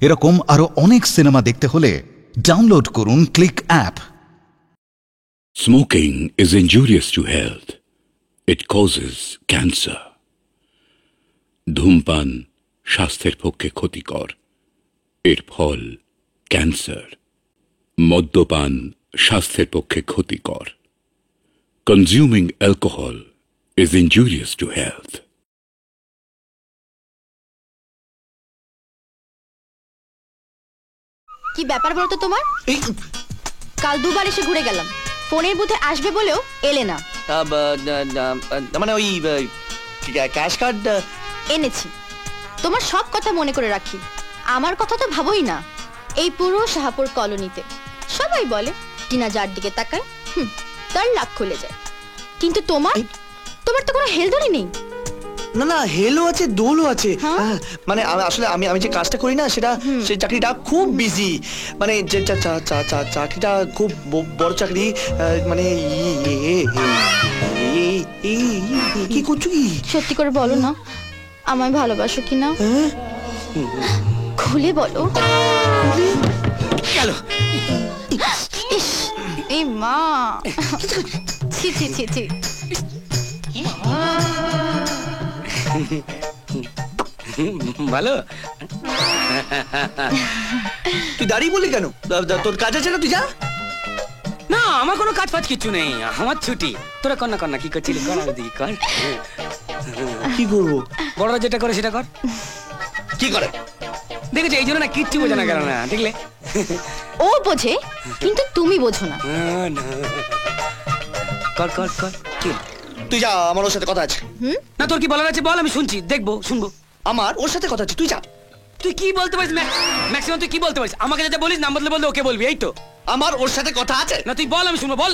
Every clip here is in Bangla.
এরকম আরো অনেক সিনেমা দেখতে হলে ডাউনলোড করুন click app. Smoking is injurious to health. It causes cancer. ধূমপান স্বাস্থ্যের পক্ষে ক্ষতিকর, এর ফল ক্যান্সার। মদ্যপান স্বাস্থ্যের পক্ষে ক্ষতিকর। Consuming alcohol is injurious to health. কি ব্যাপার বলতো তোমার? কাল দুবার এসে ঘুরে গেলাম, ফোনের বুথে আসবে বলেও এলে না। মানে ওই ক্যাশ কার্ড এনেছি, তোমার সব কথা মনে করে রাখি, আমার কথা তো ভাবোই না। এই পুরো শাহপুর কলোনিতে সবাই বলে টিনা যার দিকে তাকায় তার লাখ খুলে যায়, কিন্তু তোমার তো কোনো হেলদোলই নেই। না না, হেলও আছে দোলও আছে। মানে আসলে আমি যে কাজটা করি না সেটা, সেই চাকরিটা খুব বিজি। মানে যে চাকরিটা খুব বড় চাকরি। মানে কি করছো কি? সত্যি করে বলো না, আমায় ভালোবাসো কিনা? খুলে বলো। চলো। এই মা, ছি ছি ছি ছি। ভালো। তুই দাঁড়িয়ে বললি কেন? তোর কাজ আছে না, তুই যা। না, আমার কোনো কাজ ফাজ কিছু নেই, আমার ছুটি। তোরা কর না কি করছিলি, কর আমি দেখি, কর। কি করবো? বড়রা যেটা করে সেটা কর। কি করে দেখেছো, এই জন্য না কিচ্ছু বোঝে না, কেন না দেখলে? ও বোঝে, কিন্তু তুমি বোঝো না। কর কর কর। কি? তুই যা, আমার ওর সাথে কথা আছে। না, তোর কি বলার আছে বল, আমি শুনছি, দেখবো, শুনবো। আমার ওর সাথে কথা আছে, তুই যা। তুই কি বলতে পারিস ম্যাক্সিমাম? তুই কি বলতে পারিস? আমাকে যেটা বলিস নাম বদলে বললে ওকে বলবি, এই তো। আমার ওর সাথে কথা আছে। না তুই বল, আমি শুনবো, বল।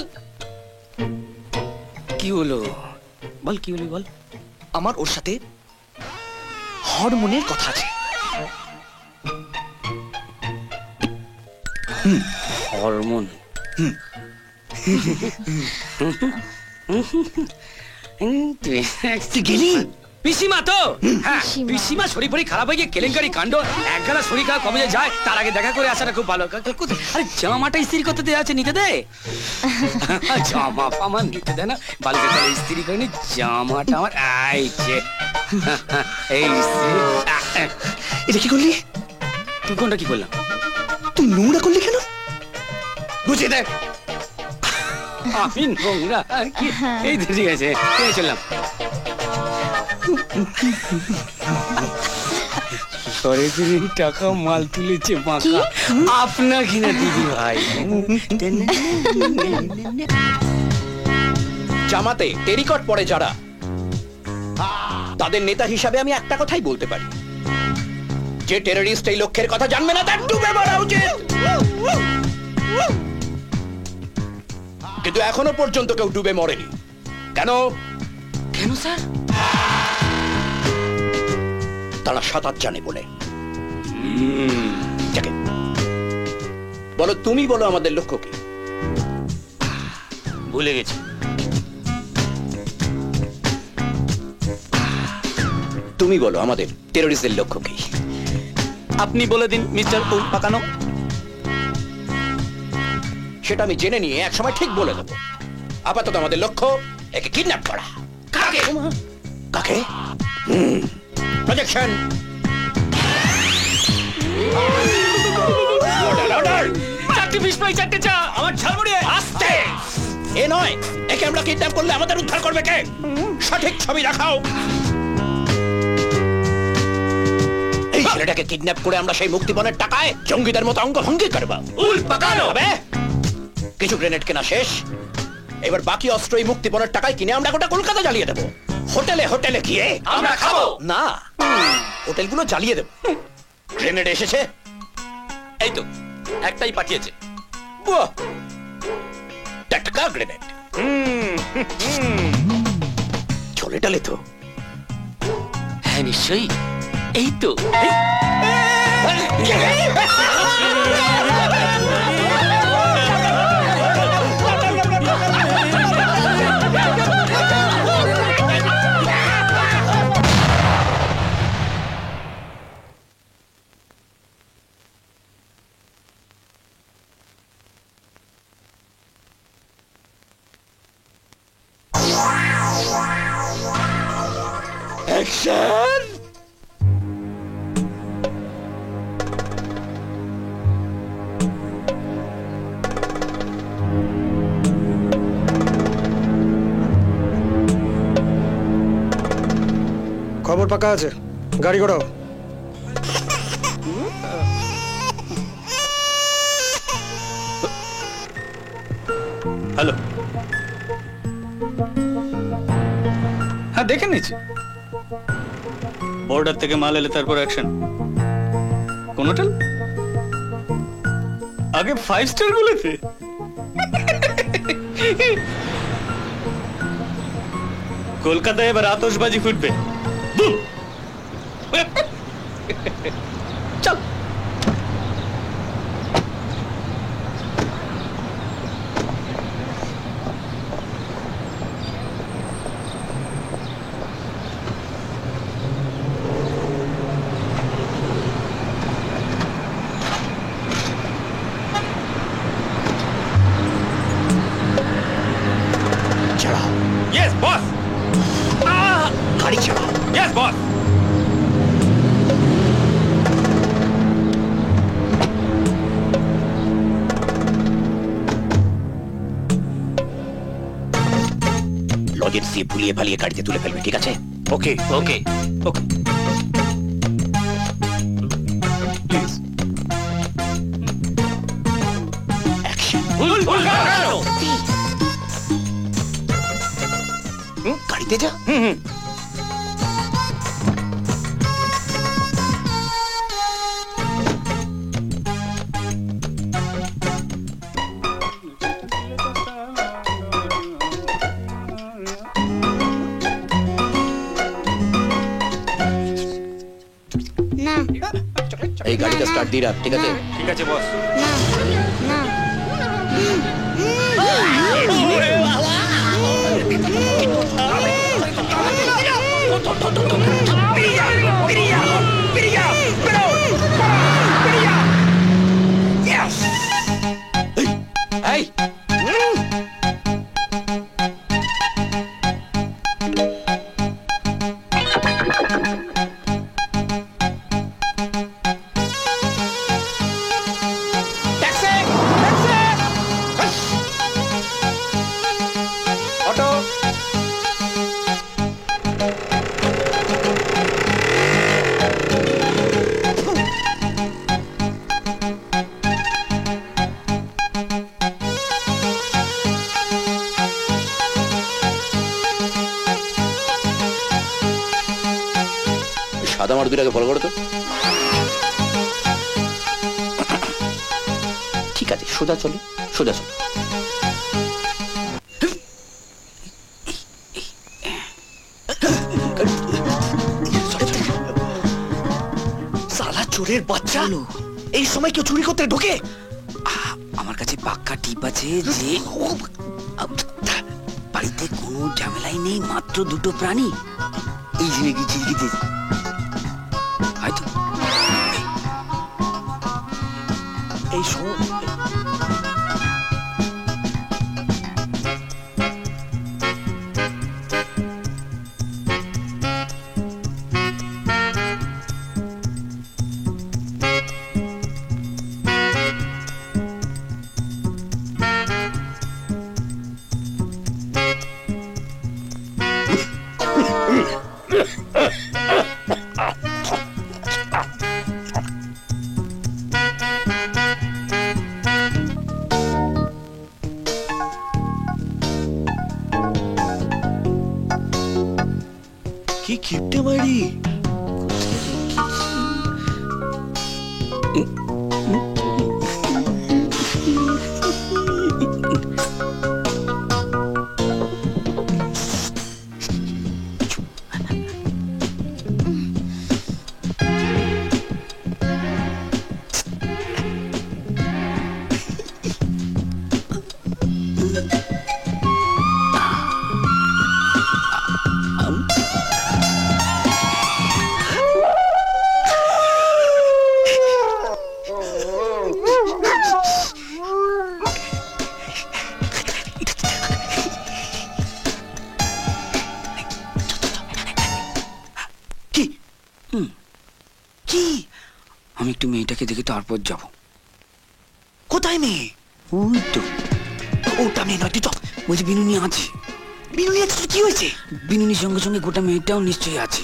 কি হলো বল, কি বলবি বল। আমার ওর সাথে হরমোনের কথা আছে। হরমোন? তুই গেলি? পিসিমা তো, হ্যাঁ পিসিমা শরীর ফরি খারাপ হয়ে গিয়ে কেলেঙ্কারি কাণ্ড, একগালা শরীর খারাপ কবে যে যায় তার আগে দেখা করে আসাটা খুব ভালো। আরে জামাটা ইস্ত্রি করতে দেওয়া আছে, নিতে দে। জামা আমার নিতে দেয় না, বালিতে তাহলে ইস্ত্রি করে নি জামাটা আমার। এই যে এই ইস্ত্রি। এটা কি করলি? তুই কোনটা কি করলাম? তুই নোংরা করলি কেন? বুঝিয়ে দে। আমি নোংরা? এই তো ঠিক আছে, চললাম। সরেজের টাকা মাল তুলেছে বাঁকা, আপনার কিনা দিদি ভাই। জামাতে টেরিকট পরে যারা, তাদের নেতা হিসাবে আমি একটা কথাই বলতে পারি, যে টেররিস্ট এই লক্ষ্যের কথা জানবে না তার ডুবে মরা উচিত। কিন্তু এখনো পর্যন্ত কেউ ডুবে মরেনি। কেন? কেন স্যার? তারা সাঁতার জানে বলে। বলো, তুমি বলো আমাদের লক্ষ্য কি? ভুলে গেছি। তুমি বলো আমাদের টেররিস্টের লক্ষ্য কি? আপনি বলে দিন মিস্টার উল পাকানো। সেটা আমি জেনে নিয়ে একসময় ঠিক বলে দেবো। আপাতত আমাদের লক্ষ্য একে কিডন্যাপ করা। কাকে? কাকে? প্রজেকশন। আমার ঝালমুড়ি আস্তে। এ নয়, একে আমরা কিডন্যাপ করলে আমাদের উদ্ধার করবে কে? সঠিক ছবি দেখাও। এই ছেলেটাকে কিডন্যাপ করে আমরা সেই মুক্তিপণের টাকায় জঙ্গিদের মতো অঙ্গভঙ্গি করব। উল পাকানো হবে। কিছু গ্রেনেড কেনা শেষ, এবার বাকি অস্ত্র এই মুক্তিপণের টাকায় কিনে আমরা গোটা কলকাতা জ্বালিয়ে দেবো। হোটেলে হোটেলে গিয়ে আমরা খাবো না, হোটেলগুলো জ্বালিয়ে দেবো। গ্রেনেড এসেছে, এই তো একটাই পাঠিয়েছে। বাহ, টাটকা গ্রেনেড। চলে টালে তো। হ্যাঁ নিশ্চয়ই, এই তো। অ্যাকশন। খবর পাকা আছে, গাড়ি ঘোড়াও। হ্যালো, হ্যাঁ দেখে নিচ্ছি। বর্ডার থেকে মাল এলে তারপর অ্যাকশন। কোন হোটেল? আগে 5 স্টার গুলোতে। কলকাতায় এবার আতশবাজি ফুটবে। বুম! চল। ছাড়াও। Yes boss. গাড়ি ছাড়াও। Yes boss. লজের দিয়ে ভুলিয়ে ভালিয়ে গাড়িতে তুলে ফেলবে, ঠিক আছে? ওকে ওকে ওকে প্লিজ। অ্যাকশন। গাড়িতে যা। না এই গাড়িটা স্টার্ট দিয়ে রাখ, ঠিক আছে? ঠিক আছে বস। না না এই ট্যাক্সি ট্যাক্সি অটো। সাদা মারুতিটাকে ফলো করো তো। ঠিক আছে, সোজা চলো, সোজা চলো। সালা চোরের বাচ্চা, এই সময় কেউ চুরি করতে ঢোকে? আমার কাছে পাক্কা টিপ আছে যে বাড়িতে কোনো ঝামেলাই নেই, মাত্র দুটো প্রাণী। এই যে ঝিলকিতে হয়তো এই শোন, কি কিপটে মারি। কি? আমি একটু মেয়েটাকে দেখে তারপর যাব। কোথায় মেয়ে? ওই তো ওটা মেয়ে নয়, তুই চল। বলছি বিনুনি আছে। বিনুনি আছে তো কি হয়েছে? বিনুনির সঙ্গে সঙ্গে গোটা মেয়েটাও নিশ্চয়ই আছে।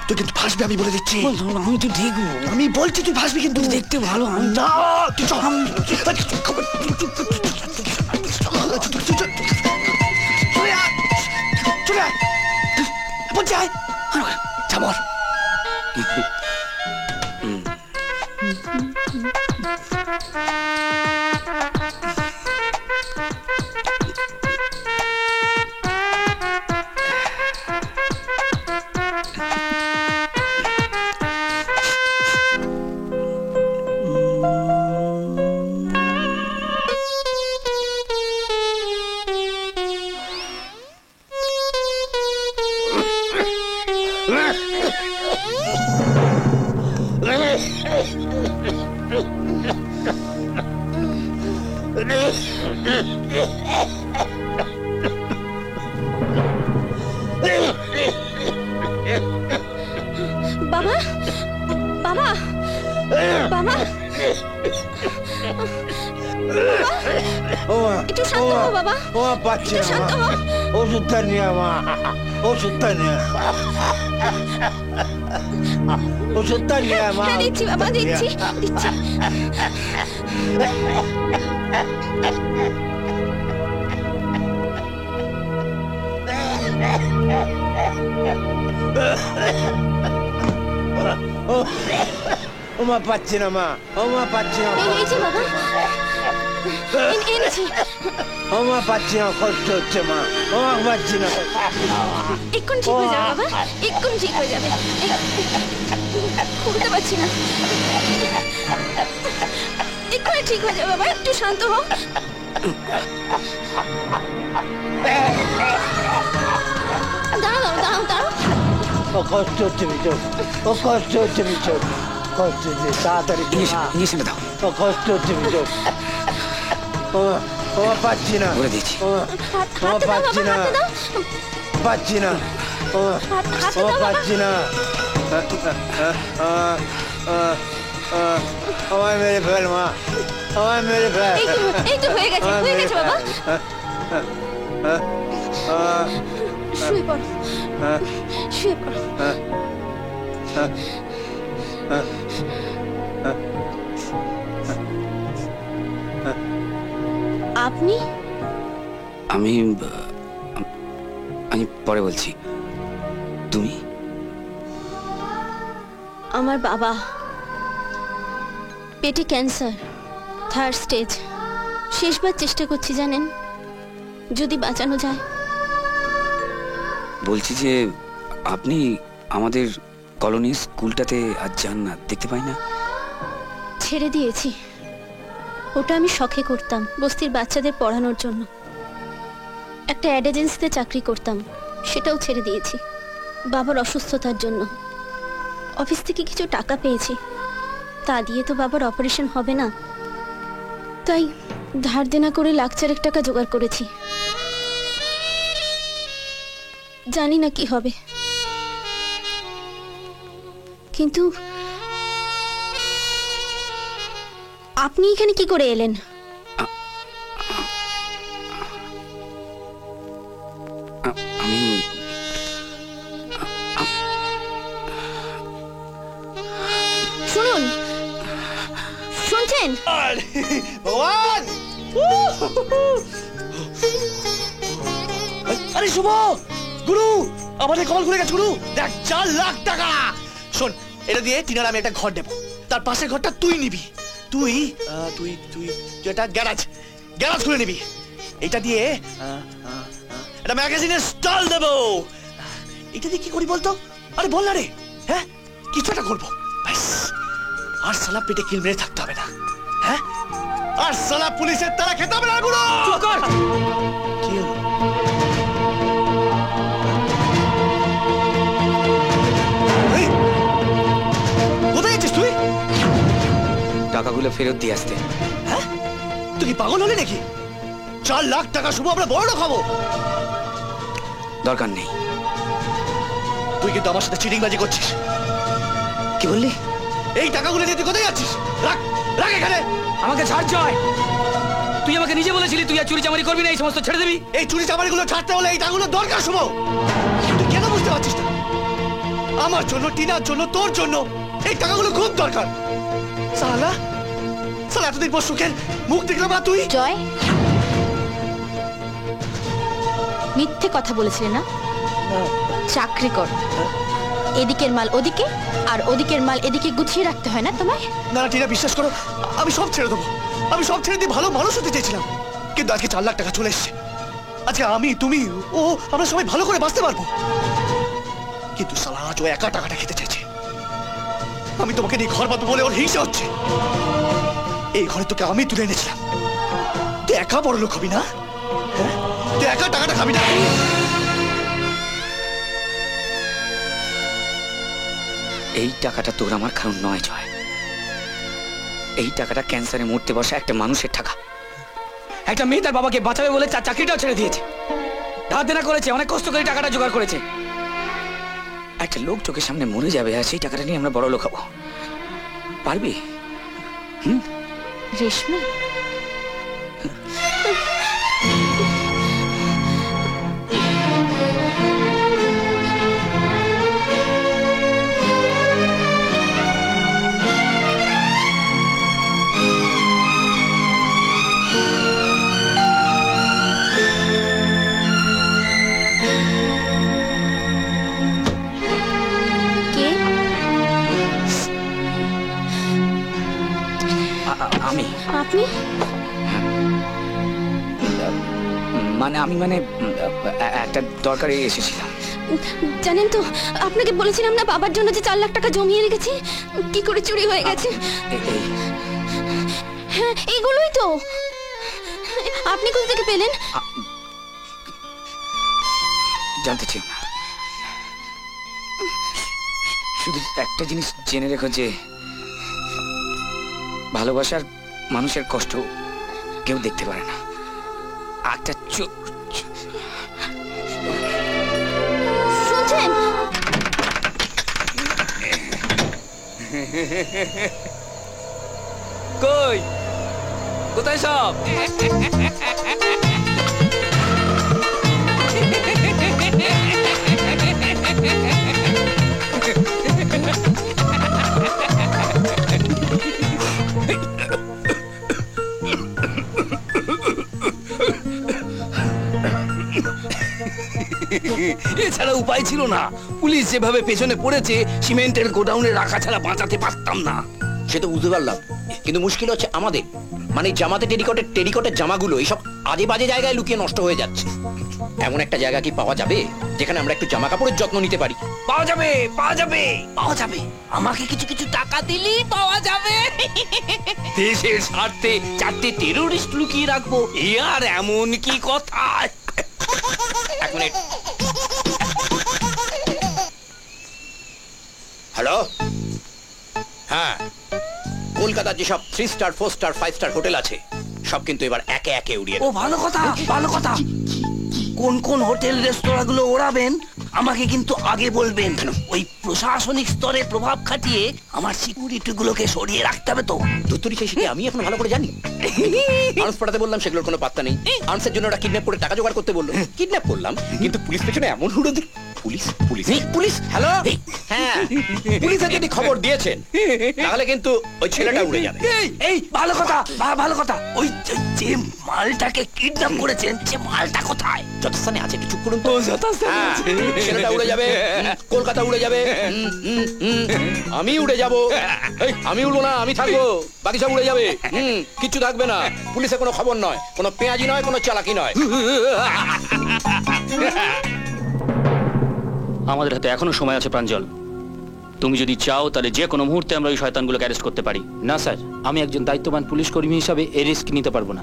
তুই কিন্তু ফাঁসবি, আমি বলে দিচ্ছি। আমি তো দেখবো। আমি বলছি তুই ফাঁসবি কিন্তু। দেখতে ভালো আমি না, তুই চল। চলে আয়, চলে আয়। বলছি আয়। চামর। বাবা, বাবা, বাবা, একটু শান্ত হও বাবা। ও পাচ্ছি একটু শান্ত হও। ওষুধটা নিয়ে মা, ওষুধটা নিয়ে, ওষুধটা নিয়ে মা। হ্যাঁ দিচ্ছি বাবা, দিচ্ছি দিচ্ছি। ও মা পাচ্ছি না মা, ও মা পাচ্ছি না, এই যে বাবা, এনেছি। ও মা পাচ্ছি না, কষ্ট হচ্ছে মা, ও মা পাচ্ছি না। এক্ষুনি ঠিক হয়ে যাবে বাবা, এক্ষুনি ঠিক হয়ে যাবে। খুলতে পারছি না, এক্ষুনি ঠিক হয়ে যাবে বাবা, একটু শান্ত হও। দাঁড়াও দাঁড়াও দাঁড়াও। ও কষ্ট হচ্ছে ভীষণ, ও কষ্ট হচ্ছে ভীষণ, কষ্ট হচ্ছে, তাড়াতাড়ি ইঞ্জেকশনটা দাও। ও কষ্ট হচ্ছে ভীষণ, ও ও পাচ্ছি না, বলে দিচ্ছি। ও ও হাতে দাও পাচ্ছি বাবা, না, হাতে দাও। পাচ্ছি না, ও হাতে ও দাও বাবা। পাচ্ছি না, আমায় মেরে ফেল মা, আমায় মেরে ফেল। এই তো হয়ে গেছে, হয়ে গেছে বাবা। শুয়ে পড়ো, শুয়ে পড়ো। আপনি? আমি আমি পরে বলছি। তুমি? আমার বাবা, পেটে ক্যান্সার, 3rd স্টেজ। শেষবার চেষ্টা করছি জানেন, যদি বাঁচানো যায়। বলছি যে আপনি আমাদের কলোনির স্কুলটাতে আজ যান না, দেখতে পাই না। ছেড়ে দিয়েছি। ওটা আমি শখে করতাম, বস্তির বাচ্চাদের পড়ানোর জন্য। একটা অ্যাড এজেন্সিতে চাকরি করতাম, সেটাও ছেড়ে দিয়েছি বাবার অসুস্থতার জন্য। অফিস থেকে কিছু টাকা পেয়েছি, তা দিয়ে তো বাবার অপারেশন হবে না, তাই ধার দেনা করে 1,00,000 টাকা জোগাড় করেছি। জানি না কি হবে, কিন্তু আপনি এখানে কি করে এলেন? আমি শুনুন, শুনছেন? ভগবান! আরে শুভ, গুরু, আমাদের কল ঘুরে গেছে গুরু। দেখ 4 লাখ টাকা। শোন, এটা দিয়ে টিনার আমি একটা ঘর দেবো, তার পাশের ঘরটা তুই নিবি। তুই তুই তুই যেটা গ্যারাজ খুলে নিবি। এটা দিয়ে একটা ম্যাগাজিনের স্টল দেবো। এটা দিয়ে কি করি বলতো? আরে বল না রে। হ্যাঁ, কিছু একটা করবো ব্যাস। আর সালা পেটে কিল মেরে থাকতে হবে না। হ্যাঁ, আর সালা পুলিশের তারা খেতে হবে না গুরু। চুপ কর। কি হলো? এই, কোথায় আছিস তুই? টাকাগুলো ফেরত দিয়ে আসতে। হ্যাঁ, তুই কি পাগল হলি নাকি? 4 লাখ টাকা শুভ আমরা বড় খাবো। দরকার নেই। তুই কিন্তু আমার সাথে চিটিংবাজি করছিস। কি বললি? এই টাকাগুলো নিয়ে তুই কোথায় যাচ্ছিস? রাখ রাখ এখানে। আমাকে ছাড় জয়, তুই আমাকে নিজে বলেছিলি তুই আর চুরি চামারি করবি না, এই সমস্ত ছেড়ে দিবি। এই চুরি চামারিগুলো ছাড়তে হলে এই টাকাগুলো দরকার শুভ। তুই কেন বুঝতে পারছিস না? আমার জন্য, টিনার জন্য, তোর জন্য এই টাকাগুলো খুব দরকার। সালা সালা এতদিন পর সুখের মুখ দেখলাম না তুই। জয়, মিথ্যে কথা বলেছিলে না? চাকরি কর, এদিকের মাল ওদিকে আর ওদিকের মাল এদিকে গুছিয়ে রাখতে হয় না তোমায়? না না টিনা, বিশ্বাস করো, আমি সব ছেড়ে দেবো। আমি সব ছেড়ে দিয়ে ভালো মানুষ হতে চেয়েছিলাম, কিন্তু আজকে 4 লাখ টাকা চলে এসছে। আজকে আমি, তুমি, ও আমরা সবাই ভালো করে বাঁচতে পারবো। কিন্তু সালা আজ ও একা টাকাটা খেতে চাইছে। আমি তোমাকে নিয়ে ঘর বাঁধবো বলে ওর হিংসা হচ্ছে। এই ঘরে তোকে আমি তুলে এনেছিলাম, তুই একা বড় লোক হবি না? হ্যাঁ, তুই একা টাকাটা খাবি না? এই টাকাটা তোর আমার কারণ নয় জয়, এই টাকাটা ক্যান্সারে মরতে বসা একটা মানুষের টাকা। একটা মেয়ে তার বাবাকে বাঁচাবে বলে তার চাকরিটাও ছেড়ে দিয়েছে, ধার দেনা করেছে, অনেক কষ্ট করে টাকাটা জোগাড় করেছে। একটা লোক চোখের সামনে মরে যাবে আর সেই টাকাটা নিয়ে আমরা বড় লোক হবো, পারবি? রেশমি, আমি আপনি? মানে একটা দরকারে এসেছিলাম। জানেন তো, আপনাকে বলেছিলাম না বাবার জন্য যে 4 লাখ টাকা জমিয়ে রেখেছি, কি করে চুরি হয়ে গেছে। হ্যাঁ, এগুলোই তো। আপনি কোথা থেকে পেলেন? জানতে চাই না, শুধু একটা জিনিস জেনে রেখো যে ভালোবাসার মানুষের কষ্ট কেউ দেখতে পারে না। একটা শুনছেন? কই কোথায় সব? এছাড়া উপায় ছিল না, পুলিশ যেভাবে পেছনে পড়েছে সিমেন্টের গোডাউনে রাখা ছাড়া বাঁচাতে পারতাম না। সে তো বুঝতে পারলাম, কিন্তু মুশকিল হচ্ছে আমাদের, মানে জামাতে টেরিকটের জামাগুলো এইসব আজে বাজে জায়গায় লুকিয়ে নষ্ট হয়ে যাচ্ছে। এমন একটা জায়গা কি পাওয়া যাবে যেখানে আমরা একটু জামা কাপড়ের যত্ন নিতে পারি? পাওয়া যাবে, পাওয়া যাবে, পাওয়া যাবে। আমাকে কিছু কিছু টাকা দিলেই পাওয়া যাবে। দেশের স্বার্থে 4টে টেরোরিস্ট লুকিয়ে রাখবো, এ আর এমন কি কথা? এক মিনিট। হ্যালো, হ্যাঁ, কলকাতার যেসব 3 স্টার 4 স্টার 5 স্টার হোটেল আছে সব কিন্তু এবার একে একে উড়িয়ে ও ভালো কথা, ভালো কথা। কোন কোন হোটেল রেস্তোরাঁ গুলো ওড়াবেন আমাকে কিন্তু আগে বলবেন। ওই প্রশাসনিক স্তরে প্রভাব খাটিয়ে আমার সিকিউরিটি গুলোকে সরিয়ে রাখতে হবে তো। ধুতুরি শেষে আমি এখন ভালো করে জানি। আর্মস পাঠাতে বললাম, সেগুলোর কোনো পাত্তা নেই। আর্মসের জন্য ওরা কিডন্যাপ করে টাকা জোগাড় করতে বললো, কিডন্যাপ করলাম, কিন্তু পুলিশ পেছনে এমন হুড়ো দিল। পুলিশ পুলিশ পুলিশ, হ্যালো, হ্যাঁ, পুলিশের যদি খবর দিয়েছেন তাহলে কিন্তু ওই ছেলেটা উড়ে যাবে। এই ভালো কথা, ভালো কথা। ওই যে মালটাকে কিডন্যাপ করেছেন সে মালটা কোথায়? যথাস্থানে আছে, একটু চুপ করুন তো। যথাস্থানে আছে। ছেলেটা উড়ে যাবে, কলকাতা উড়ে যাবে, আমি উড়ে যাব। আমি উড়বো না, আমি থাকবো, বাকি সব উড়ে যাবে। কিচ্ছু থাকবে না, পুলিশের কোনো খবর নয়, কোনো পেঁয়াজি নয়, কোনো চালাকি নয়। আমাদের হাতে এখনো সময় আছে প্রাঞ্জল, তুমি যদি চাও তাহলে যে কোনো মুহূর্তে আমরা ওই শয়তানগুলোকে অ্যারেস্ট করতে পারি। না স্যার, আমি একজন দায়িত্ববান পুলিশ কর্মী হিসাবে এই রিস্ক নিতে পারবো না।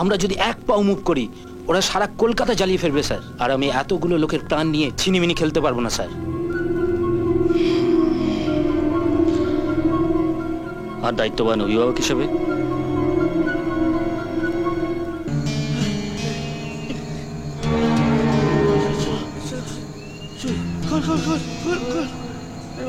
আমরা যদি এক পাও মুভ করি ওরা সারা কলকাতা জ্বালিয়ে ফেলবে স্যার, আর আমি এতগুলো লোকের প্রাণ নিয়ে ছিনিমিনি খেলতে পারবো না স্যার। আর দায়িত্ববান অভিভাবক হিসেবে ও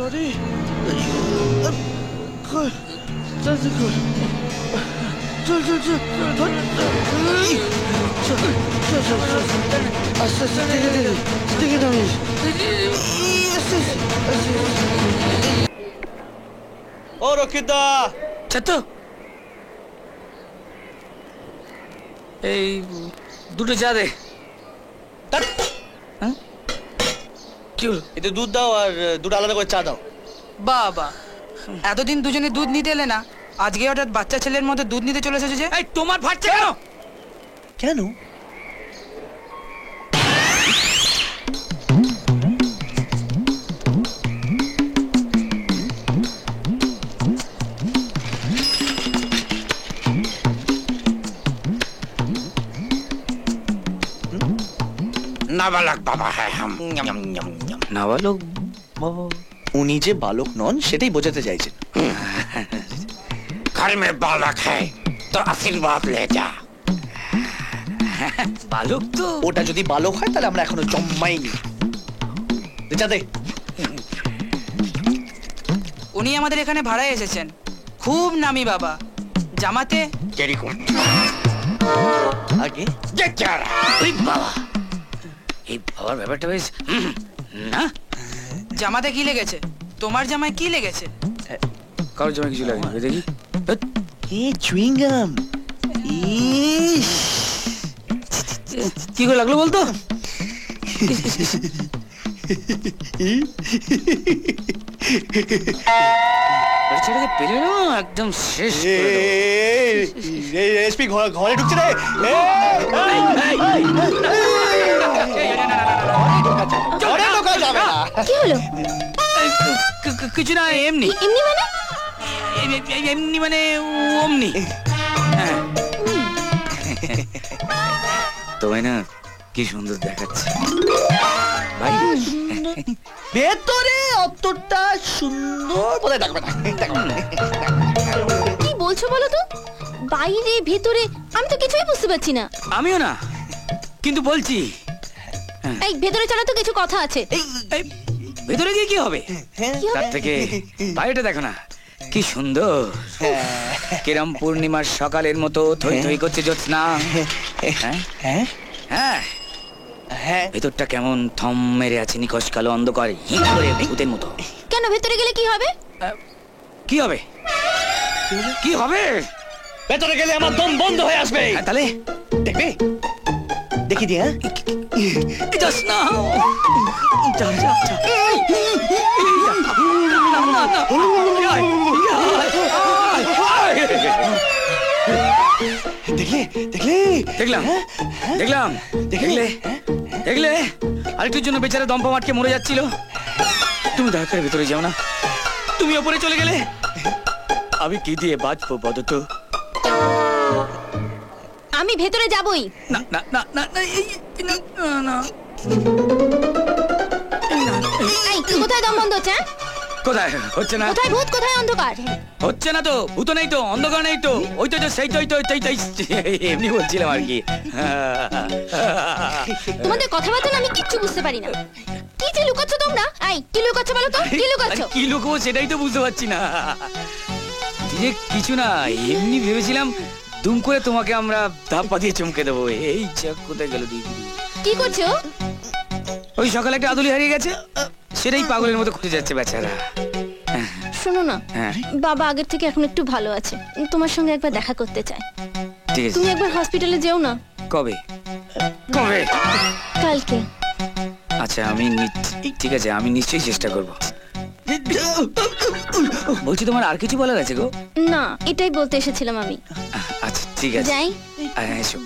রক্ষিতা, ছাত্র এই দুটো চা দে। হ্যাঁ? কি হলো? এতে দুধ দাও আর দুটো আলাদা করে চা দাও। বাবা, এতদিন দুজনে দুধ নিতে এলে না, আজকে হঠাৎ বাচ্চা ছেলের মতো দুধ নিতে চলে এসেছে যে? এই তোমার ফাটছে কেন? কেন? নাবালক বাবা হ্যাঁ নাবালক বাবা? উনি যে বালক নন সেটাই বোঝাতে চাইছেন। ঘর মে বালক হ্যায় তো আশীর্বাদ লে যা। বালক তো ওটা যদি বালক হয় তাহলে আমরা এখনো জন্মাইনি। চা দে। উনি আমাদের এখানে ভাড়ায় এসেছেন, খুব নামি বাবা। জামাতে দেরি কর আগে যে চারা ওই বাবা, এই বাবার ব্যাপারটা বেশ না। জামাতে কি লেগেছে? তোমার জামায় কি লেগেছে? কারোর জন্য কিছু লাগে দেখি। এ চুইং গাম। কি করে লাগলো বলতো? ছেলেকে পেলে না একদম শেষ করে দেবো। এসপি ঘরে ঢুকছে রে। ঘরে ঢোকা যাবে না। কি হলো? কিছু না, এমনি এমনি মানে? এমনি মানে অমনি। হ্যাঁ। তোমায় না কি সুন্দর দেখাচ্ছে ভাই। ভেতরে অতটা সুন্দর বোধহয় দেখবে না। কি বলছো বলো তো? বাইরে ভেতরে আমি তো কিছুই বুঝতে পারছি না। আমিও না, কিন্তু বলছি। এই ভেতরে চলো তো, কিছু কথা আছে। এই ভেতরে গিয়ে কি হবে? কি হবে? তার থেকে বাইরেটা দেখো না কি সুন্দর। কিরম পূর্ণিমার সকালের মতো থই থই করছে জ্যোৎস্না। হ্যাঁ হ্যাঁ হ্যাঁ, ভেতরটা কেমন থম মেরে আছে নিখোঁজ কালো অন্ধকারে, হিট করে ভূতের মতো। কেন ভেতরে গেলে কি হবে? কি হবে? কি হবে? ভেতরে গেলে আমার দম বন্ধ হয়ে আসবে। তাহলে দেখবে, দেখি দিয়ে। জ্যোৎস্না দেখলে দেখলে দেখলাম দেখলাম দেখলে দেখলে আরেকটুর জন্য বেচারা দম্পা মাটকে মরে যাচ্ছিল। তুমি দয়া করে ভেতরে যাও না, তুমি ওপরে চলে গেলে আমি কি দিয়ে বাঁচবো বলো তো? আমি ভেতরে যাবই। না না না না না না। এই কোথায় দম বন্ধ হচ্ছে? কোথায় হচ্ছে না? কোথায় ভূত, কোথায় অন্ধকার? হচ্ছে না তো, ভূত নেই তো, অন্ধকার নেই তো, ওই তো সেই তো এমনি বলছিলাম আর কি। তোমাদের কথাবার্তা না আমি কিচ্ছু বুঝতে পারি না। কি যে লুকাচ্ছ তোমরা? এই কি লুকাচ্ছ বলো তো? কি লুকাচ্ছ? কি লুকবো সেটাই তো বুঝতে পারছি না। যে কিছু না, এমনি ভেবেছিলাম দুম করে তোমাকে আমরা ধাপ্পা দিয়ে চমকে দেবো। এই চাক কোথায় গেল দিদি? কি করছো? ওই সকালে একটা আদুলি হারিয়ে গেছে, সেটাই পাগলের মতো খুঁজে যাচ্ছে বেচারা। শোনো না, হ্যাঁ বাবা আগের থেকে এখন একটু ভালো আছে, তোমার সঙ্গে একবার দেখা করতে চাই। ঠিক আছে। তুমি একবার হসপিটালে যেও না। কবে? কবে? কালকে। আচ্ছা আমি ঠিক আছে, আমি নিশ্চয়ই চেষ্টা করব। বলছি তোমার আর কিছু বলার আছে গো? না, এটাই বলতে এসেছিলাম আমি। আচ্ছা ঠিক আছে, যাই। এসো।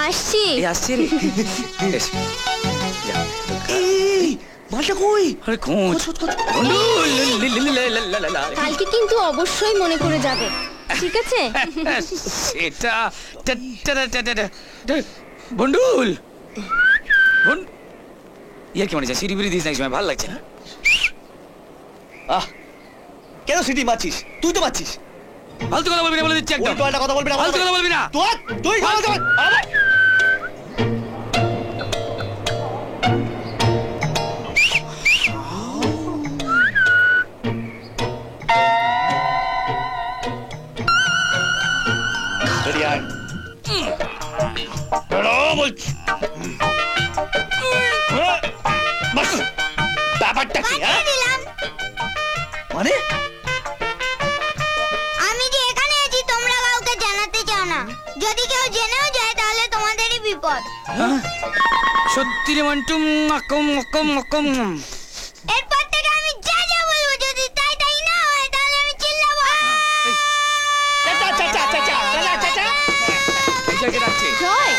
আসছি। আসছি রে। এসো। যা। মালটা কই? আরে কোচ কালকে কিন্তু অবশ্যই মনে করে যাবে, ঠিক আছে? সেটা বন্ডুল ইয়ার কি মনে হচ্ছে? সিঁড়ি বিড়ি দিস না, সময় ভালো লাগছে না। কেন সিটি মারছিস? তুই তো মারছিস। ফালতু কথা বলবি না বলে দিচ্ছি একদম। উল্টো কথা বলবি না। ফালতু কথা বলবি না। তুই বাস, ব্যাপারটা কি হ্যাঁ? মানে আমি যে এখানে আছি তোমরা কাউকে জানাতে চাও না, যদি কেউ জেনেও যায় তাহলে তোমাদেরই বিপদ। সত্যি রে মন্টু, মকম মকম মকম। এরপর থেকে আমি যা যা বলবো যদি তাই তাই না হয় তাহলে আমি চিল্লাবো। চাচা চাচা চাচা চাচা চাচা এই জায়গায় রাখছে। জয়,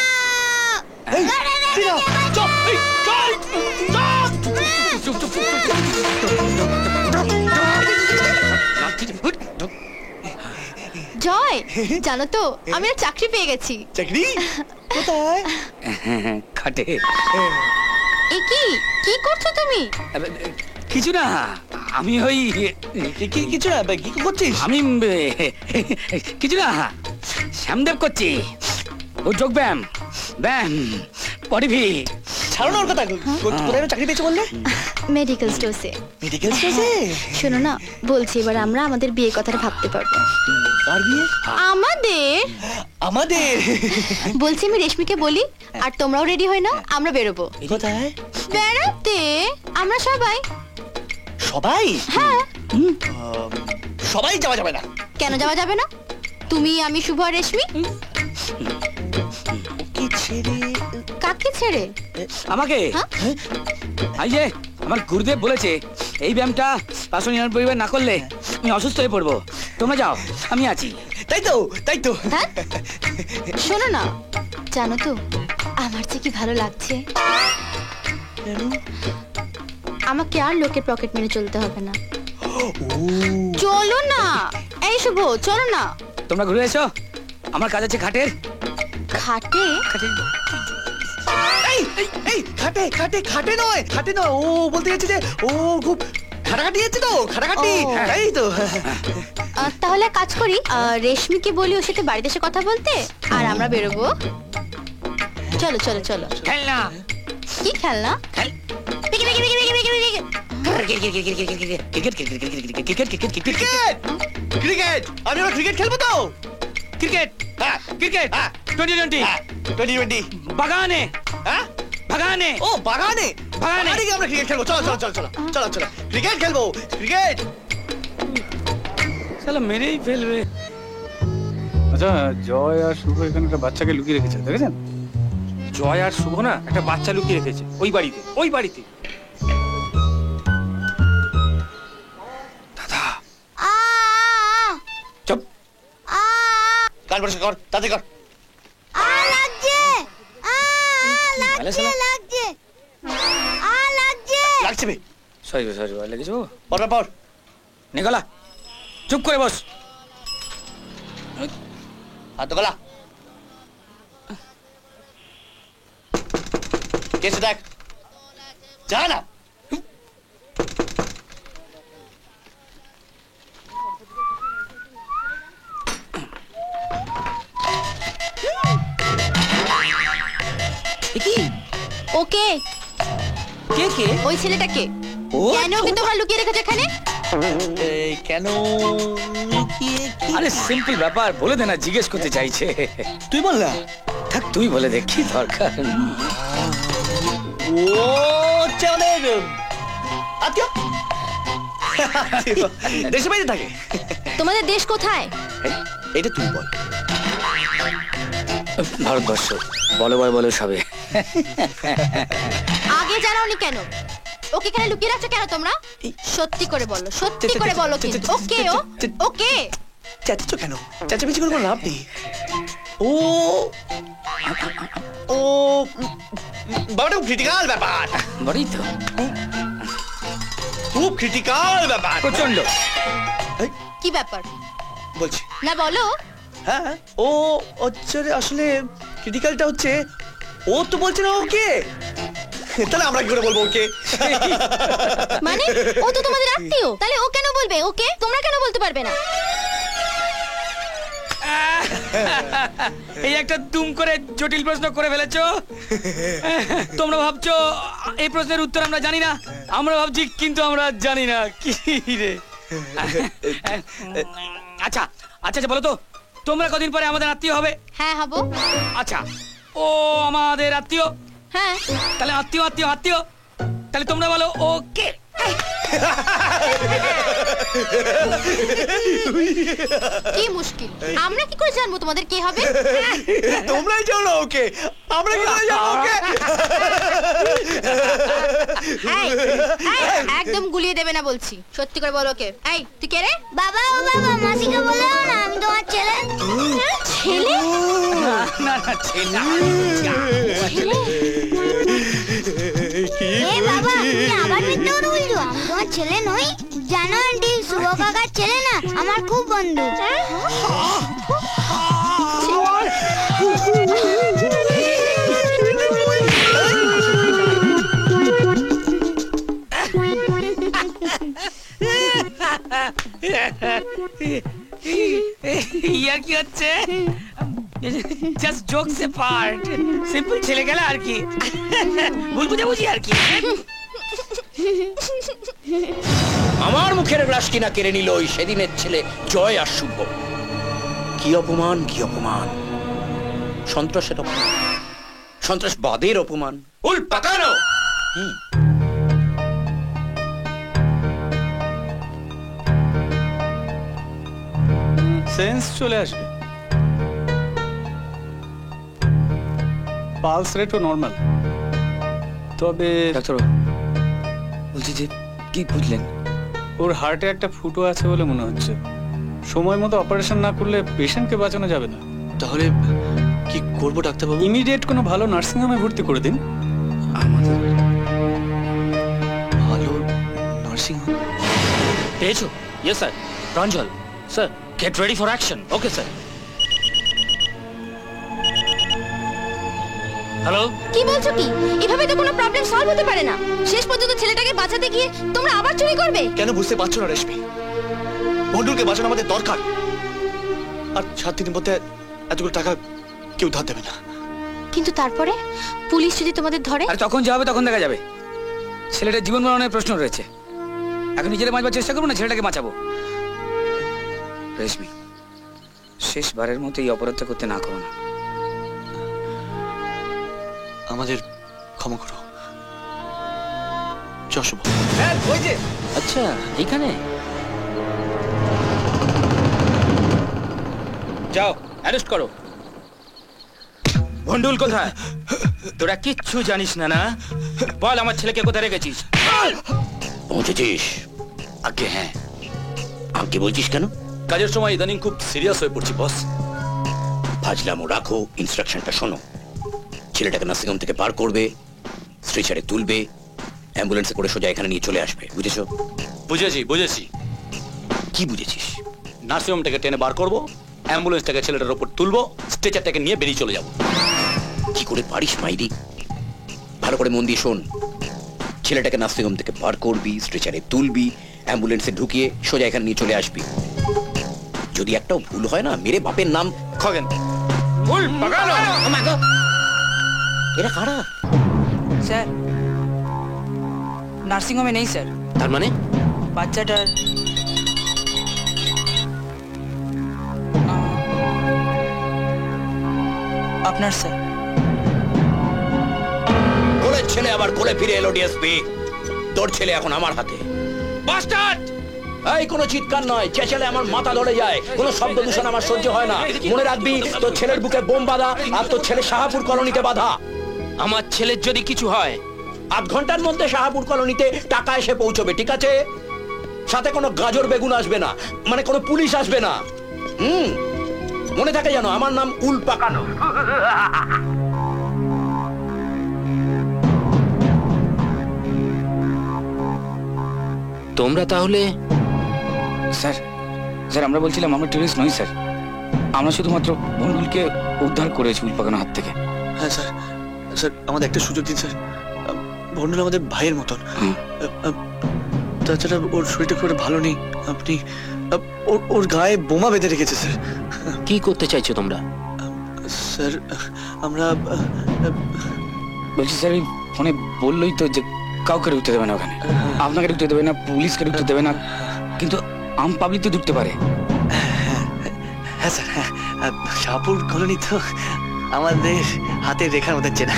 এই টিনা চুপ, এই চল চুপ চুপ চুপ চুপ জয়, জানো তো আমি আর চাকরি পেয়ে গেছি। চাকরি কোথায়? খাটে। এ কি কি করছো তুমি? কিছু না, আমি ওই কিছু না, কি করছিস? আমি কিছু না, শ্যামদেব করছি। ও যোগ ব্যায়াম, ব্যায়াম, পরিভি। ছাড়ো না ওর কথা। কোথায় চাকরি পেয়েছো বললে? মেডিকেল স্টোরে। মেডিকেল স্টোরে? শোনো না, বলছি এবার আমরা আমাদের বিয়ে কথাটা ভাবতে পারবো। কার বিয়ে? আমাদের। আমাদের? বলছি আমি রেশমিকে বলি, আর তোমরাও রেডি হয়ে নাও, আমরা বেরোবো। কোথায়? বেড়াতে। আমরা সবাই। সবাই? হ্যাঁ। সবাই যাওয়া যাবে না। কেন যাওয়া যাবে না? তুমি, আমি, শুভ আর রেশমি। ওকে ছেড়ে? কাকে ছেড়ে? আমাকে? এই যে আমার গুরুদেব বলেছে এই ব্যায়ামটা 599 না করলে আমি অসুস্থ হয়ে পড়বো। তোমরা যাও, আমি আছি। তাই তো, তাই তো। হ্যাঁ, শোনো না, জানো তো আমার যে কি ভালো লাগছে। আমাকে আর লোকের পকেট মেরে চলতে হবে না। চলো না, এই শুভ চলো না। তোমরা ঘুরে এসো, আমার কাজ আছে খাটের। খাটে? এই এই খাটে খাটে খাটে নয়, খাটে নয়। ও বলতে যাচ্ছে যে ও খুব খাটাখাটি আছে তো, খাটাখাটি। এই তো। তাহলে কাজ করি, রেশমিকে বলি ওর সাথে বাড়িতে এসে কথা বলতে, আর আমরা বেরোবো। চলো চলো চলো। খেলনা? কি খেলনা? ক্রিকেট। আমি ওরা ক্রিকেট খেলবো তো। ক্রিকেট? হ্যাঁ ক্রিকেট। হ্যাঁ 2020। 2020 বাগানে। হ্যাঁ বাগানে। ও বাগানে, বাগানে বাগানে আমরা ক্রিকেট খেলবো। চলো চলো চলো চলো চলো চলো ক্রিকেট খেলবো, ক্রিকেট। শালা মেরেই ফেলবে। আচ্ছা, জয় আর শুভ এখানে একটা বাচ্চাকে লুকিয়ে রেখেছে, দেখেছেন? জয় আর শুভ না একটা বাচ্চা লুকিয়ে রেখেছে ওই বাড়িতে, ওই বাড়িতে। দাদা আ চুপ। কান পরিষ্কার কর, তাড়াতাড়ি কর। লাগছে, লাগছে, লাগছে, লাগছে। লাগছে বে। সরি সরি, লেগেছো? পর পর নিকলা, চুপ করে বস। হাত গলা। কেসে দেখ, যা না। ওকে। কে কে? ওই ছেলেটাকে। ও কেন ওকে তোমরা লুকিয়ে রেখেছো এখানে? এই কেন? আরে সিম্পল ব্যাপার, বলে দে না, জিজ্ঞেস করতে চাইছে। তুই বল না। থাক, তুই বলে দেখ, কি দরকার। ও চলের আত্মীয়, দেশে বাইরে থাকে। তোমাদের দেশ কোথায়? এটা তুই বল। ভারতবর্ষ। বলো বলো বলো সবে। আগে জানাওনি কেন? ওকে এখানে লুকিয়ে রাখছো কেন তোমরা? সত্যি করে বলো, সত্যি করে বলো কিন্তু। ওকে ও ওকে। চেঁচাচ্ছ কেন? চেঁচামেচি করে কোনো লাভ নেই। ও ও বাবাটা ক্রিটিক্যাল ব্যাপার। বড়ই তো খুব ক্রিটিক্যাল ব্যাপার, প্রচন্ড। কি ব্যাপার বলছি না বলো? হ্যাঁ, ও হচ্ছে আসলে ক্রিটিক্যালটা হচ্ছে ও তো বলছে না ওকে, তাহলে আমরা কি করে বলবো ওকে? মানে ও তো তোমাদের আত্মীয়, তাহলে ও কেন বলবে ওকে? তোমরা কেন বলতে পারবে না? এই একটা দুম করে জটিল প্রশ্ন করে ফেলেছো। তোমরা ভাবছো এই প্রশ্নের উত্তর আমরা জানি না, আমরা ভাবছি কিন্তু আমরা জানি না। কি রে? আচ্ছা আচ্ছা আচ্ছা, বলো তো তোমরা কদিন পরে আমাদের আত্মীয় হবে? হ্যাঁ হবো। আচ্ছা, ও আমাদের আত্মীয়? হ্যাঁ। তাহলে আত্মীয় আত্মীয় আত্মীয়, তাহলে তোমরা বলো ওকে। কি মুশকিল, আমরা কি করে জানবো তোমাদের কে হবে? তোমরাই জানো ওকে, আমরা কি করে জানবো ওকে? একদম গুলিয়ে দেবে না বলছি, সত্যি করে বলো কে। এই তুই কে রে? বাবা ও বাবা, মাসিকে বলো না আমি তোমার ছেলে। ছেলে? না না ছেলে। এ বাবা, তুমি আবার মিথ্যে কথা বলছো। আমি তোমার ছেলে নই। জানো আন্টি, শুভ কাকার ছেলে না আমার খুব বন্ধু। ইয়ার কি হচ্ছে? জাস্ট জোকস এ পার্ট, সিম্পল ছেলে গেল আর কি, ভুল বুঝাবুঝি আর কি। আমার মুখের গ্রাস কিনা কেড়ে নিল ওই সেদিনের ছেলে জয় আর শুভ। কি অপমান, কি অপমান! সন্ত্রাসের অপমান, সন্ত্রাসবাদের অপমান, উল পাকানো। সেন্স চলে আসবে। পালস রেটও নর্মাল, তবে ডাক্তার বলছি যে কি বুঝলেন? ওর হার্টে একটা ফুটো আছে বলে মনে হচ্ছে। সময় মতো অপারেশন না করলে পেশেন্টকে বাঁচানো যাবে না। তাহলে কি করবো ডাক্তারবাবু? ইমিডিয়েট কোনো ভালো নার্সিং হোমে ভর্তি করে দিন। আমাদের ভালো নার্সিং হোম পেয়েছো? Yes sir. Pranjal sir, get ready for action. Okay sir. Hello? কি বলছো কি? এভাবে তো কোনো প্রবলেম সলভ হতে পারে না। শেষ পর্যন্ত ছেলেটাকে বাঁচাতে গিয়ে তোমরা আবার চুরি করবে? কেন বুঝতে পারছো না রেশমি? বন্ধুকে বাঁচানো আমাদের দরকার, আর 7 দিনের মধ্যে এতগুলো টাকা কেউ ধার দেবে না। কিন্তু তারপরে পুলিশ যদি তোমাদের ধরে? আর তখন যা হবে তখন দেখা যাবে। ছেলেটার জীবন মরণের প্রশ্ন রয়েছে। এখন নিজেরা বাঁচবার চেষ্টা করবো না ছেলেটাকে বাঁচাবো? রেশমি, শেষবারের মতো এই অপরাধটা করতে না করো না। আমাদের ক্ষমা করো। যশোব। আচ্ছা, এইখানে যাও অ্যারেস্ট করো। ভন্ডুল কোথায়? তোরা কিচ্ছু জানিস না না? বল আমার ছেলেকে কোথায় রেখেছিস? পৌঁছেছিস? আগে হ্যাঁ। আমাকে বলছিস কেন? কাজের সময় ইদানিং খুব সিরিয়াস হয়ে পড়ছি বস। ভাজলামও রাখো, ইনস্ট্রাকশনটা শোনো। ছেলেটাকে নার্সিংহোম থেকে পার করবে, স্ট্রেচারে তুলবে, অ্যাম্বুলেন্সে করে সোজা এখানে নিয়ে চলে আসবে। বুঝেছো? বুঝেছি। কি বুঝেছিস? নার্সিংহোমটাকে টেনে বার করবো, অ্যাম্বুলেন্সটাকে ছেলেটার ওপর তুলবো, স্ট্রেচারটাকে নিয়ে বেরিয়ে চলে যাবো। কি করে পারিস মাইরি? ভালো করে মন দিয়ে শোন। ছেলেটাকে নার্সিংহোম থেকে পার করবি, স্ট্রেচারে তুলবি, অ্যাম্বুলেন্সে ঢুকিয়ে সোজা এখানে নিয়ে চলে আসবি। যদি একটাও ভুল হয় না, মেরে বাপের নাম খগেন। এরা কারা? স্যার, নার্সিং হোমে নেই স্যার। তার মানে বাচ্চাটার আপনার স্যার। কোলের ছেলে আবার কোলে ফিরে এলো ডিএসপি। তোর ছেলে এখন আমার হাতে। বাস্টার্ড! এই কোনো চিৎকার নয়, চেঁচালে আমার মাথা ধরে যায়। কোনো শব্দ দূষণ আমার সহ্য হয় না। মনে রাখবি, তোর ছেলের বুকে বোম বাঁধা, আর তোর ছেলে শাহাপুর কলোনিতে বাঁধা। আমার ছেলের যদি কিছু হয়, 8 ঘন্টার মধ্যে শাহাপুর কলোনিতে টাকা এসে পৌঁছবে, ঠিক আছে? সাথে কোনো গাজর বেগুন আসবে না, মানে কোনো পুলিশ আসবে না। মনে থাকে জানো, আমার নাম উল পাকানো। তোমরা তাহলে? স্যার, আমরা বলছিলাম আমরা টেররিস্ট নই স্যার। আমরা শুধুমাত্র ভন্ডুলকে উদ্ধার করেছি উল্পাকানোর হাত থেকে। হ্যাঁ স্যার, আমাদের একটা সুযোগ দিন স্যার। ভন্ডুল আমাদের ভাইয়ের মতন। তাছাড়া ওর শরীরটা খুব ভালো নেই। আপনি ওর গায়ে বোমা বেঁধে রেখেছে স্যার। কি করতে চাইছো তোমরা? স্যার আমরা বলছি স্যার, ওই ফোনে বললোই তো যে কাউকে ঢুকতে দেবে না ওখানে। আপনাকে ঢুকতে দেবে না, পুলিশকে ঢুকতে দেবে না, কিন্তু আম পাবলিক তো ঢুকতে পারে। হ্যাঁ স্যার, শাহপুর কলোনি তো আমাদের হাতের রেখার মধ্যে চেনা।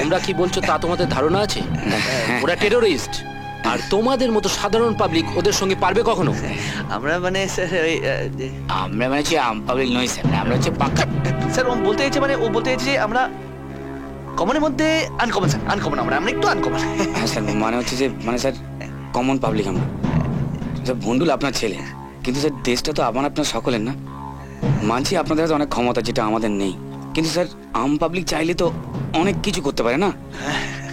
তোমরা কি বলছো তা তোমাদের ধারণা আছে? ওরা টেরোরিস্ট, আর তোমাদের মতো সাধারণ পাবলিক ওদের সঙ্গে পারবে কখনো? আমরা মানে স্যার আমরা মানে আম পাবলিক নই স্যার, আমরা হচ্ছে পাক্কা। স্যার ও বলতে চাইছে মানে ও বলতে চাইছে যে আমরা কমনের মধ্যে আনকমন স্যার, আনকমন আমরা একটু আনকমন। হ্যাঁ স্যার, মানে হচ্ছে যে মানে স্যার কমন পাবলিক আমরা। স্যার ভন্ডুল আপনার ছেলে, কিন্তু স্যার দেশটা তো আপনার সকলের না। মানছি আপনাদের হাতে অনেক ক্ষমতা যেটা আমাদের নেই, কিন্তু স্যার আম পাবলিক চাইলে তো অনেক কিছু করতে পারে না?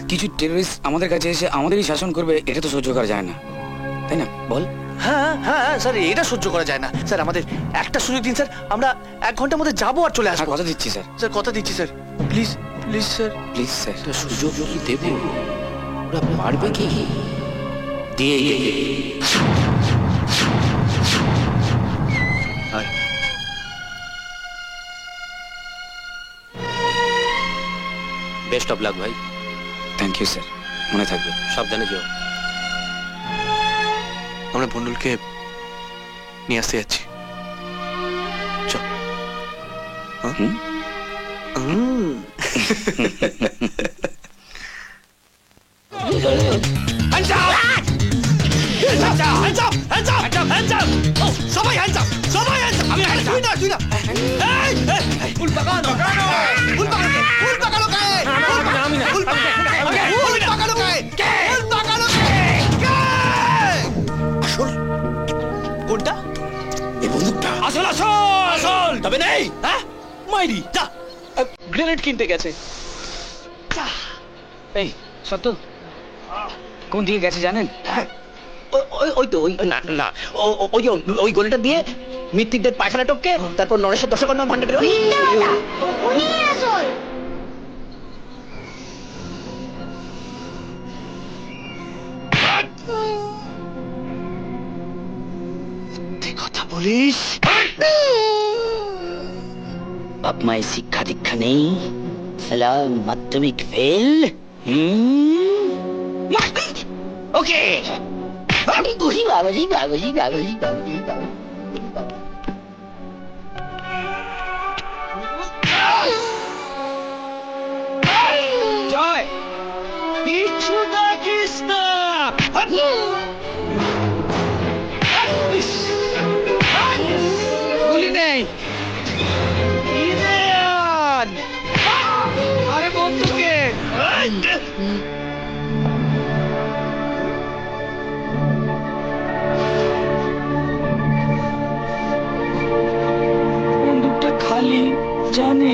কিছু টেররিস্ট আমাদের কাছে এসে আমাদেরই শাসন করবে, এটা তো সহ্য করা যায় না, তাই না বল? হ্যাঁ হ্যাঁ স্যার, এটা সহ্য করা যায় না স্যার। আমাদের একটা সুযোগ দিন স্যার, আমরা 1 ঘন্টার মধ্যে যাবো আর চলে আসবো। কথা দিচ্ছি স্যার। স্যার কথা দিচ্ছি sir, please please sir, please sir. সুযোগ কি দেবো? ওরা পারবে কি? দিয়ে বেস্ট অফ লাক ভাই। থ্যাংক ইউ স্যার, মনে থাকবে। সাবধানে যেও। আমরা বন্ডুলকে নিয়ে আসতে যাচ্ছি। চল। সবাই হ্যান্ডস আপ, সবাই হ্যান্ডস আপ। আমি তুই না, তুই না। এই ফুল পাকানো, ফুল পাকানো, ফুল পাকানো কায়ে? আমি না, ফুল পাকানো কায়ে? ফুল পাকানো কায়ে? আসল কোনটা? এই বন্দুকটা। আসল আসল আসল তবে নেই। হ্যাঁ মাইরি যা, গ্রেনেড কিনতে গেছে। এই সত্য কোন দিকে গেছে জানেন? ওই তো ওই না না ওই গলিটা দিয়ে মৃত্যুদের পায়খানা টপকে তারপর নরেশের দশকর্ণ ভান্ডারের কথা বলিস। বাপ মায়ের শিক্ষা দীক্ষা নেই, মাধ্যমিক ফেল। ওকে জয় কিছু দেখিস না। গুলি নেই। আরে বন্ধুকে বন্দুকটা খালি জানে।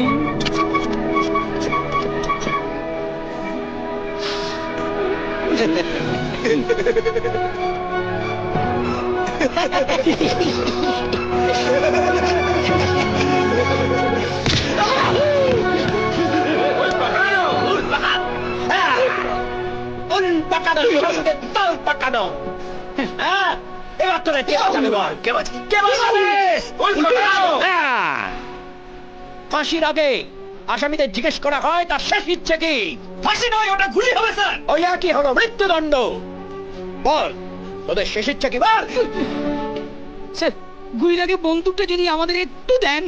ফাঁসির আগে আসামিদের জিজ্ঞেস করা হয় তার শেষ ইচ্ছে কি? ফাঁসি নয়, ওটা গুলি হবে স্যার। ওই একই হলো মৃত্যুদণ্ড। বল তোদের শেষ ইচ্ছে কি? বল স্যার গুলির আগে বন্দুকটা যদি আমাদের একটু দেন।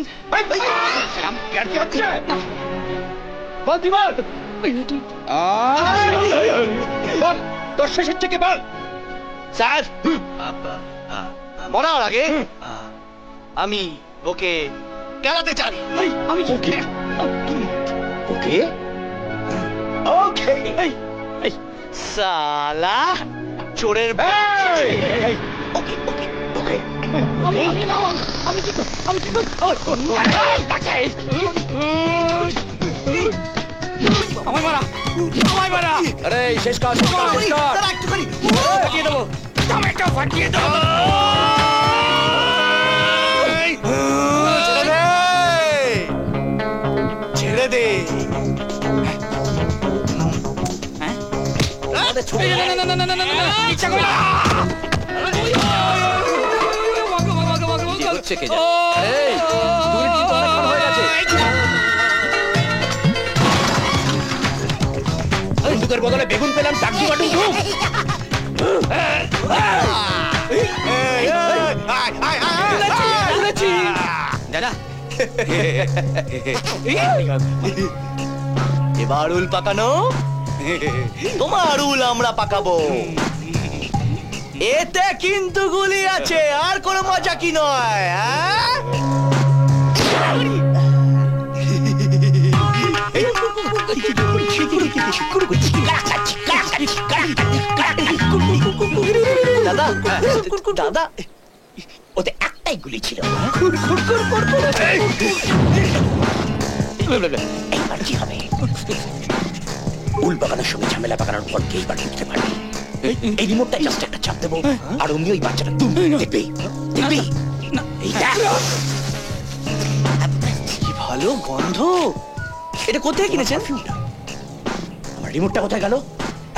বলছি বল বল তোর শেষ ইচ্ছে কি? বল। স্যার মরার আগে আমি ওকে কেলাতে চাই। আমি ওকে ওকে ওকে সালা চোরের ওকে ওকে ওকে আমায় মারা, আমায় মারা। আরে শেষ কাজ একটুখানি ফাটিয়ে দেবো, টমেটো ফাটিয়ে দাও। ছেড়ে দে। কি হচ্ছে কে জানে? এই দুর্নীতি তো অনেকক্ষণ হয়ে গেছে। বন্দুকের বদলে বেগুন পেলাম, টাকটু বাটু ঢুক। দাদা এবার উল পাকানো, তোমার উল আমরা পাকাবো। এতে কিন্তু গুলি আছে, আর কোনো মজা কি নয়। দাদা দাদা, ওতে একটাই গুলি ছিল। এইবার কি হবে? উল বাগানোর সঙ্গে ঝামেলা পাকানোর পর কে এইবার বুঝতে পারবে? এই রিমোটটা জাস্ট একটা চাপ দেবো, আর অমনি ওই বাচ্চাটা দেখবে দেখবে। কি ভালো গন্ধ! এটা কোথায় কিনেছেন? আমার রিমোটটা কোথায় গেল?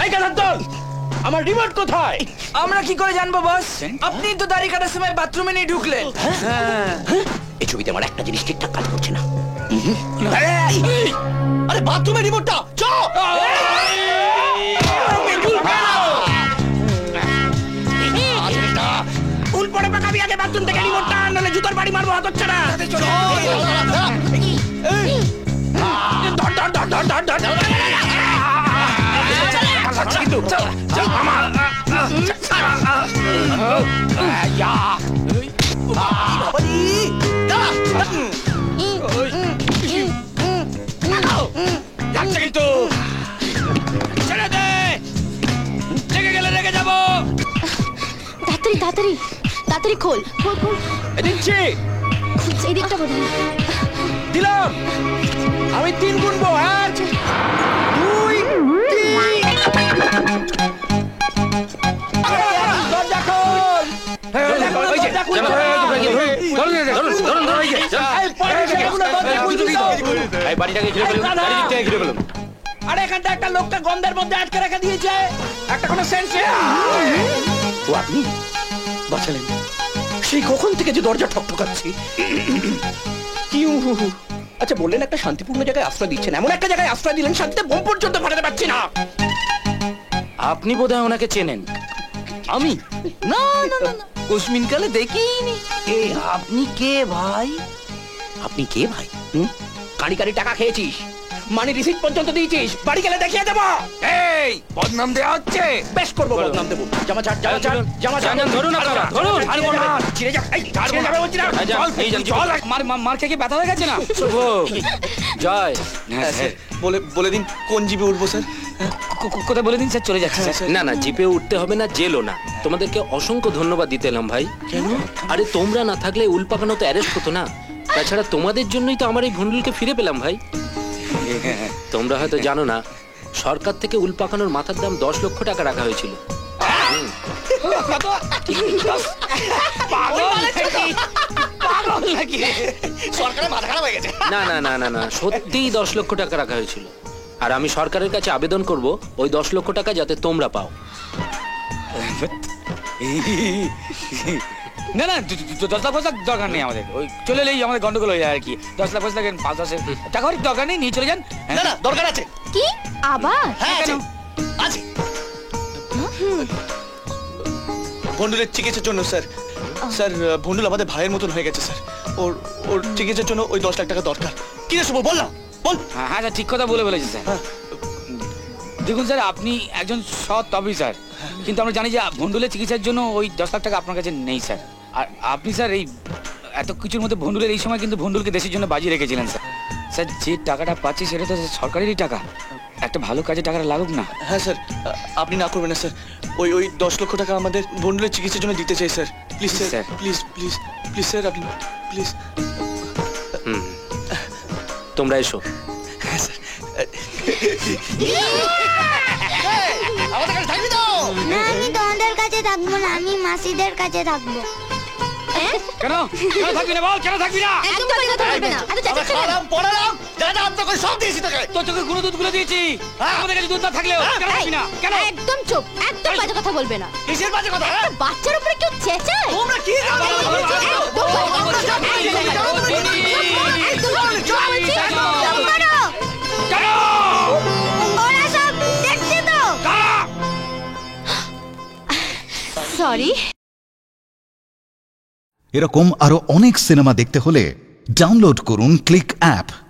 এই গাধার, আমার রিমোট কোথায়? আমরা কি করে জানবো বস? আপনি তো দাড়ি কাটার সময় বাথরুমে নিয়ে ঢুকলেন। এই ছবিতে আমার একটা জিনিস ঠিকঠাক কাজ করছে না। আরে বাথরুমের রিমোটটা চল। উল পড়ে পাকাবি আগে বাথরুম থেকে রিমোটটা, নাহলে জুতোর বাড়ি মারবো হাত হচ্ছে না। কিন্তু ছেড়ে দে, রেগে গেলে রেগে যাবো। তাড়াতাড়ি তাড়াতাড়ি তাড়াতাড়ি খোল খোল খোল। দিচ্ছি, এই দিকটা বোধ হয়। দিলাম। আমি 3 গুনবো। 1 2 3। দরজা খোল। আরে এখানটা একটা লোকটা গন্ধের মধ্যে আটকে রেখে দিয়েছে, একটা কোনো সেন্স নেই। ও আপনি বাঁচালেন? সেই কখন থেকে যে দরজা ঠকঠকাচ্ছি। আচ্ছা বললেন একটা শান্তিপূর্ণ জায়গায় আশ্রয় দিচ্ছেন, এমন একটা জায়গায় আশ্রয় দিলেন শান্তিতে বোম পর্যন্ত ফাটাতে পারছি না। আপনি বোধহয় ওনাকে চেনেন। আমি না না না না, কোশমিনকালে দেখিনি। আপনি কে ভাই? আপনি কে ভাই? কারি কারি টাকা খেয়েছিস, মানি রিসিট পর্যন্ত দিয়েছিস, বাড়ি গেলে দেখিয়ে দেবো। এই বদনাম দেওয়া হচ্ছে। বেশ করবো, বদনাম দেবো। জামা ছাড়, জামা ছাড়, জামা ছাড়। ধরুন আপনারা, ধরুন। ছিঁড়ে যা, এই ছিঁড়ে যাবে বলছি না। চল, মার খেয়ে কি ব্যথা হয়ে গেছে না? শুভ জয়। বলে দিন কোন জিপে উঠবো স্যার? কোথায় বলে দিন স্যার, চলে যাচ্ছে স্যার। না না, জিপে উঠতে হবে না, জেলও না। তোমাদেরকে অসংখ্য ধন্যবাদ দিতে এলাম ভাই। কেন? আরে তোমরা না থাকলে উল পাকানো তো অ্যারেস্ট হতো না। তাছাড়া তোমাদের জন্যই তো আমার এই ভন্ডুলকে ফিরে পেলাম ভাই। তোমরা হয়তো জানো না, সরকার থেকে উল পাকানোর মাথার দাম 10 লক্ষ টাকা রাখা হয়েছিল। না না না না না, সত্যিই 10 লক্ষ টাকা রাখা হয়েছিল। আর আমি সরকারের কাছে আবেদন করব ওই 10 লক্ষ টাকা যাতে তোমরা পাও। না না, 10 লাখ পয়সা দরকার নেই আমাদের। ওই চলে এলেই আমাদের গন্ডগোল হয়ে যায় আর কি। 10 লাখ পয়সা লাগেন, 5-10 টাকা দরকার নেই, নিয়ে চলে যান। না না, দরকার আছে। কি আবার? হ্যাঁ কেন আছে। ভন্ডুলের চিকিৎসার জন্য স্যার। স্যার ভন্ডুল আমাদের ভাইয়ের মতন হয়ে গেছে স্যার। ওর চিকিৎসার জন্য ওই 10 লাখ টাকা দরকার। কি রে শুভ, বল না, বল। হ্যাঁ স্যার, ঠিক কথা বলেছে স্যার। দেখুন স্যার, আপনি একজন সৎ অফিসার, কিন্তু আমরা জানি যে ভন্ডুলের চিকিৎসার জন্য ওই 10 লাখ টাকা আপনার কাছে নেই স্যার। আর আপনি স্যার এই এত কিছুর মধ্যে ভন্ডুলের এই সময় কিন্তু ভন্ডুলকে দেশের জন্য বাজিয়ে রেখেছিলেন স্যার। স্যার যে টাকাটা পাচ্ছি সেটা তো সরকারেরই টাকা, একটা ভালো কাজে টাকাটা লাগুক না। হ্যাঁ স্যার, আপনি না করবেন না স্যার। ওই 10 লক্ষ টাকা আমাদের ভন্ডুলের চিকিৎসার জন্য দিতে চাই sir. Please sir, please please please sir, আপনি প্লিজ। তোমরা এসো। হ্যাঁ স্যার। আমাদের কাছে থাকবি তো? না, আমি তোমাদের কাছে থাকবো না, আমি মাসিদের কাছে থাকবো। কেন কেন থাকবি না বল, কেন থাকবি না? একদম বাজে কথা বলবে না। এত চাচা খারাপ পড়ালাম, যা যা আমরা করে সব দিয়েছি তোকে। তোর চোখে গুঁড়ো দুধ গুলো দিয়েছি, আমাদের কাছে দুধ না থাকলেও কেন থাকবি না? কেন? একদম চুপ, একদম বাজে কথা বলবে না। কিসের বাজে কথা? বাচ্চার উপরে কেউ চেঁচায়? তোমরা কি সরি। এরকম আরো অনেক সিনেমা দেখতে হলে ডাউনলোড করুন ক্লিক অ্যাপ।